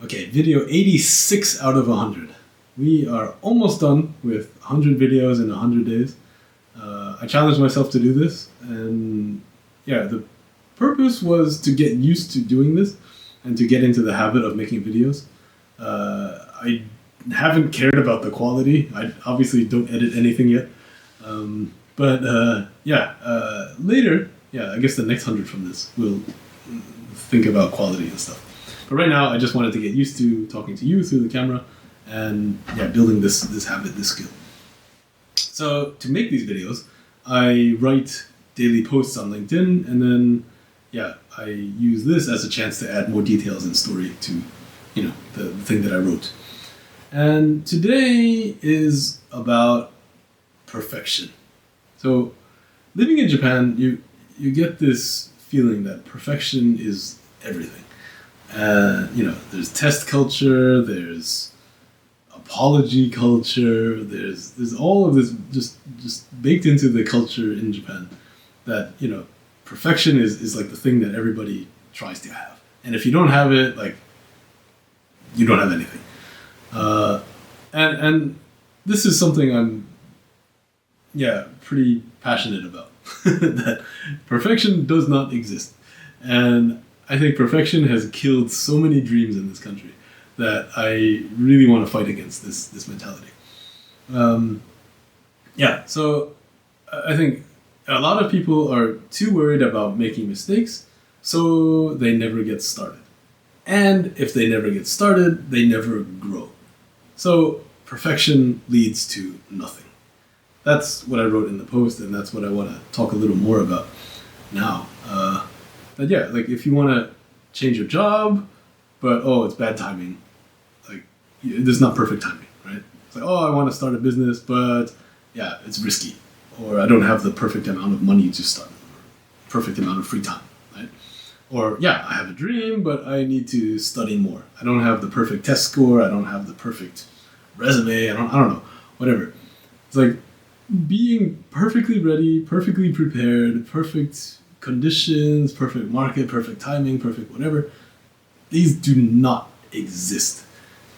Okay, video 86 out of 100. We are almost done with 100 videos in 100 days. I challenged myself to do this, and yeah, the purpose was to get used to doing this and to get into the habit of making videos. I haven't cared about the quality. I obviously don't edit anything yet. Later, I guess the next 100 from this will think about quality and stuff. But right now, I just wanted to get used to talking to you through the camera and building this habit, this skill. So to make these videos, I write daily posts on LinkedIn, and then I use this as a chance to add more details and story to the thing that I wrote. And today is about perfection. So living in Japan, you get this feeling that perfection is everything. There's test culture, there's apology culture, there's all of this just baked into the culture in Japan that, perfection is like the thing that everybody tries to have. And if you don't have it, like, you don't have anything. And this is something I'm pretty passionate about. That perfection does not exist. And I think perfection has killed so many dreams in this country that I really want to fight against this mentality. So I think a lot of people are too worried about making mistakes, so they never get started. And if they never get started, they never grow. So perfection leads to nothing. That's what I wrote in the post, and that's what I want to talk a little more about now. Like if you want to change your job, but it's bad timing, like there's not perfect timing, right? It's like, I want to start a business, but it's risky, or I don't have the perfect amount of money to start, perfect amount of free time, right? Or I have a dream, but I need to study more. I don't have the perfect test score. I don't have the perfect resume. I don't know, whatever. It's like being perfectly ready, perfectly prepared, perfect conditions, perfect market, perfect timing, perfect whatever. These do not exist,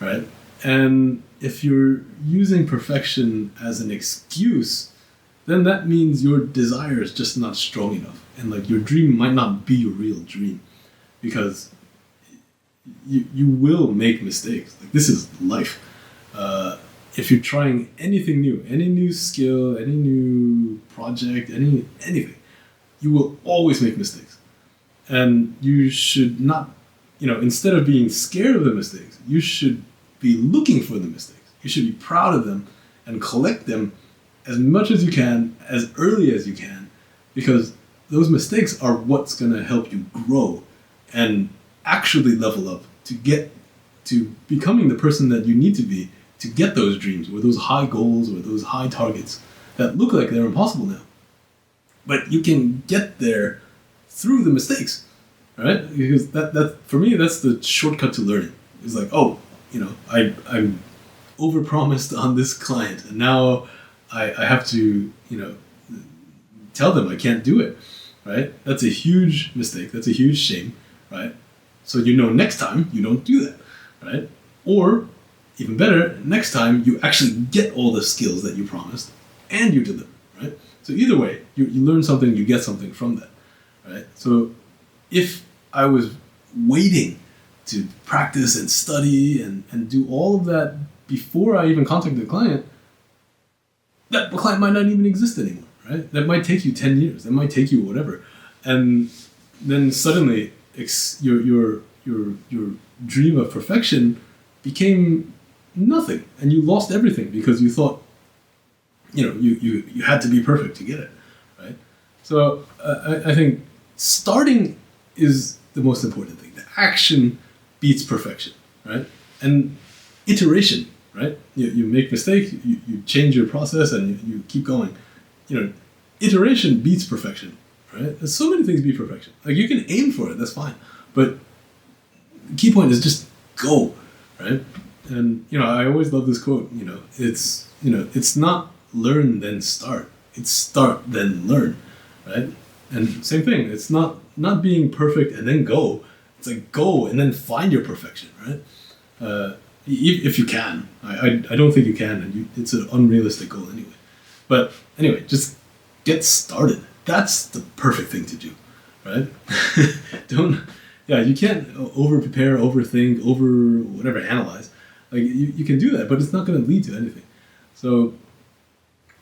right? And if you're using perfection as an excuse, then that means your desire is just not strong enough. And like your dream might not be your real dream, because you will make mistakes. Like, this is life. If you're trying anything new, any new skill, any new project, anything, you will always make mistakes. And you should not, instead of being scared of the mistakes, you should be looking for the mistakes. You should be proud of them and collect them as much as you can, as early as you can, because those mistakes are what's going to help you grow and actually level up to get to becoming the person that you need to be to get those dreams or those high goals or those high targets that look like they're impossible now. But you can get there through the mistakes, right? Because that for me, that's the shortcut to learning. It's like, I'm overpromised on this client, and now I have to, tell them I can't do it, right? That's a huge mistake. That's a huge shame, right? So next time you don't do that, right? Or even better, next time you actually get all the skills that you promised and you deliver, right? So either way, you learn something, you get something from that, right? So if I was waiting to practice and study and do all of that before I even contacted the client, that client might not even exist anymore, right? That might take you 10 years. That might take you whatever. And then suddenly your dream of perfection became nothing. And you lost everything because you thought, you had to be perfect to get it, right? So I think starting is the most important thing. The action beats perfection, right? And iteration, right? You make mistakes, you change your process, and you keep going. Iteration beats perfection, right? There's so many things beat perfection. Like, you can aim for it, that's fine. But the key point is just go, right? And, I always love this quote, it's not learn then start. It's start then learn, right? And same thing, it's not being perfect and then go. It's like go and then find your perfection, right? If you can. I don't think you can, and it's an unrealistic goal anyway. But anyway, just get started. That's the perfect thing to do, right? You can't over prepare, overthink, whatever, analyze. Like you can do that, but it's not going to lead to anything. So,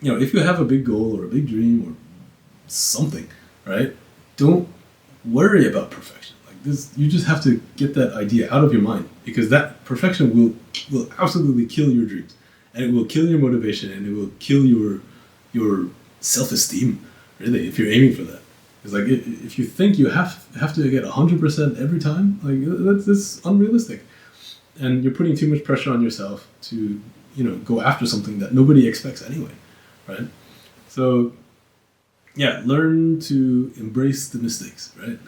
if you have a big goal or a big dream or something, right? Don't worry about perfection. Like this, you just have to get that idea out of your mind, because that perfection will absolutely kill your dreams, and it will kill your motivation, and it will kill your self-esteem. Really, if you're aiming for that, it's like if you think you have to get 100% every time, like that's unrealistic, and you're putting too much pressure on yourself to go after something that nobody expects anyway, right? So learn to embrace the mistakes, right?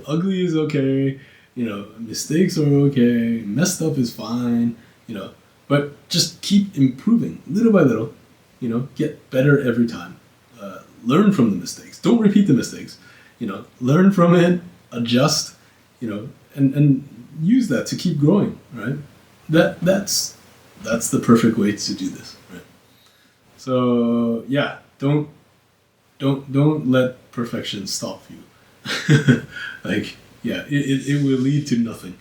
Ugly is okay, mistakes are okay, messed up is fine, but just keep improving little by little, get better every time. Learn from the mistakes. Don't repeat the mistakes, learn from it, adjust, and use that to keep growing, right? That's the perfect way to do this, right? So don't let perfection stop you. It will lead to nothing.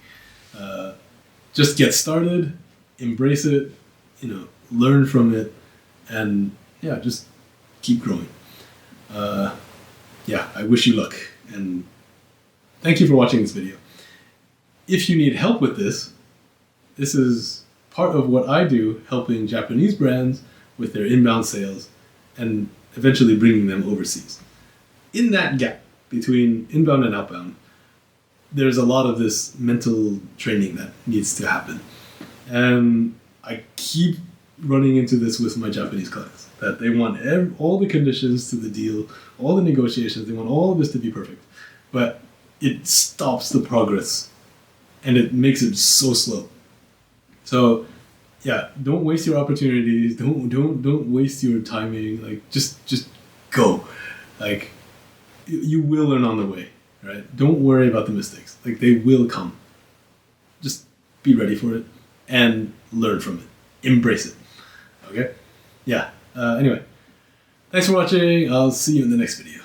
Just get started, embrace it, learn from it, and just keep growing. I wish you luck, and thank you for watching this video. If you need help with this is part of what I do, helping Japanese brands with their inbound sales and eventually bringing them overseas. In that gap between inbound and outbound, there's a lot of this mental training that needs to happen. And I keep running into this with my Japanese clients, that they want all the conditions to the deal, all the negotiations, they want all of this to be perfect. But it stops the progress, and it makes it so slow. So don't waste your opportunities. Don't waste your timing. Like just go. Like you will learn on the way, right? Don't worry about the mistakes. Like they will come. Just be ready for it and learn from it. Embrace it. Okay? Anyway, thanks for watching. I'll see you in the next video.